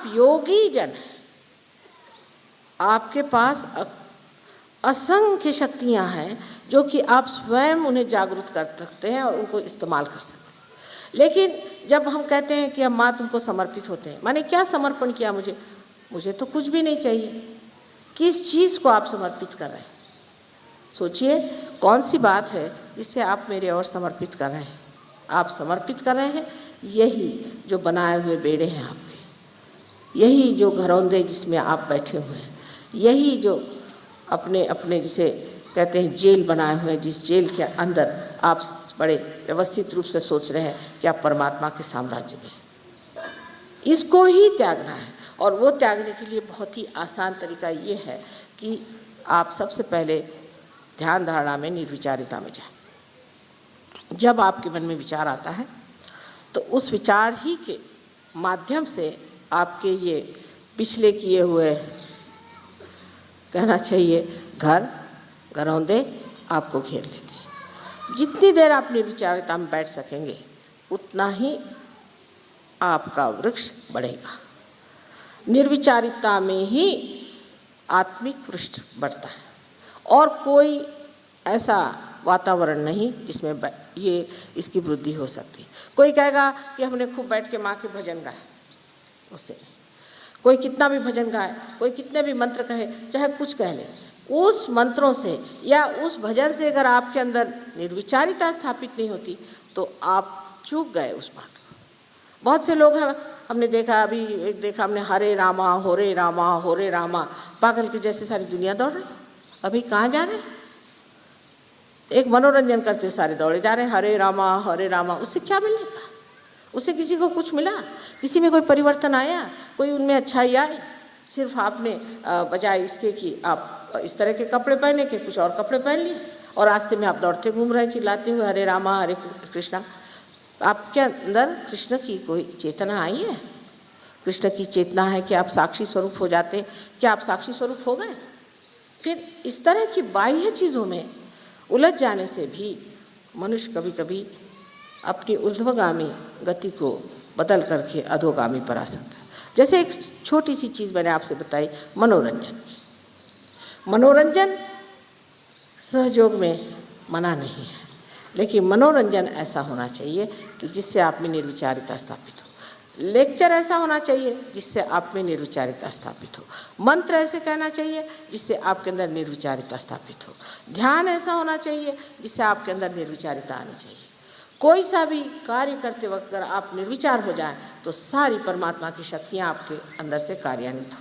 योगी जन हैं, आपके पास असंख्य शक्तियां हैं जो कि आप स्वयं उन्हें जागरूक कर सकते हैं और उनको इस्तेमाल कर सकते हैं। लेकिन जब हम कहते हैं कि हम माँ तुमको समर्पित होते हैं, माने क्या समर्पण किया मुझे तो कुछ भी नहीं चाहिए। किस चीज़ को आप समर्पित कर रहे हैं? सोचिए कौन सी बात है जिसे आप मेरे और समर्पित कर रहे हैं। आप समर्पित कर रहे हैं यही जो बनाए हुए बेड़े हैं आपके, यही जो घरौंदे जिसमें आप बैठे हुए हैं, यही जो अपने अपने जिसे कहते हैं जेल बनाए हुए हैं, जिस जेल के अंदर आप बड़े व्यवस्थित रूप से सोच रहे हैं कि आप परमात्मा के साम्राज्य में, इसको ही त्यागना है। और वो त्यागने के लिए बहुत ही आसान तरीका ये है कि आप सबसे पहले ध्यान धारणा में निर्विचारिता में जाए। जब आपके मन में विचार आता है तो उस विचार ही के माध्यम से आपके ये पिछले किए हुए, कहना चाहिए घरौंदे आपको घेर लेते हैं। जितनी देर आप निर्विचारिता में बैठ सकेंगे उतना ही आपका वृक्ष बढ़ेगा। निर्विचारिता में ही आत्मिक पृष्ठ बढ़ता है और कोई ऐसा वातावरण नहीं जिसमें ये इसकी वृद्धि हो सकती। कोई कहेगा कि हमने खूब बैठ के माँ के भजन गाए, उससे कोई कितना भी भजन गाए, कोई कितने भी मंत्र कहे, चाहे कुछ कह ले, उस मंत्रों से या उस भजन से अगर आपके अंदर निर्विचारिता स्थापित नहीं होती तो आप चूक गए उस बात को। बहुत से लोग हैं, हमने देखा, अभी एक देखा हमने, हरे रामा होरे रामा होरे रामा, पागल के जैसे सारी दुनिया दौड़ रही। अभी कहाँ जा रहे? एक मनोरंजन करते हुए सारे दौड़े जा रहे हैं, हरे रामा। उससे क्या मिलेगा? उससे किसी को कुछ मिला? किसी में कोई परिवर्तन आया? कोई उनमें अच्छाई आई? सिर्फ आपने बजाय इसके कि आप इस तरह के कपड़े पहने के कुछ और कपड़े पहन लिए और रास्ते में आप दौड़ते घूम रहे चिल्लाते हुए हरे रामा हरे कृष्णा। आपके अंदर कृष्ण की कोई चेतना आई है? कृष्ण की चेतना है कि आप साक्षी स्वरूप हो जाते, क्या आप साक्षी स्वरूप हो गए? फिर इस तरह की बाह्य चीज़ों में उलझ जाने से भी मनुष्य कभी कभी अपनी ऊर्ध्वगामी गति को बदल करके अधोगामी पर आ सकता है। जैसे एक छोटी सी चीज़ मैंने आपसे बताई, मनोरंजन सहयोग में मना नहीं है, लेकिन मनोरंजन ऐसा होना चाहिए कि जिससे आप में निर्विचारिता स्थापित हो। लेक्चर ऐसा होना चाहिए जिससे आप में निर्विचारिता स्थापित हो। मंत्र ऐसे कहना चाहिए जिससे आपके अंदर निर्विचारिता स्थापित हो। ध्यान ऐसा होना चाहिए जिससे आपके अंदर निर्विचारिता आनी चाहिए। कोई सा भी कार्य करते वक्त अगर आप निर्विचार हो जाएं तो सारी परमात्मा की शक्तियाँ आपके अंदर से कार्यान्वित हो।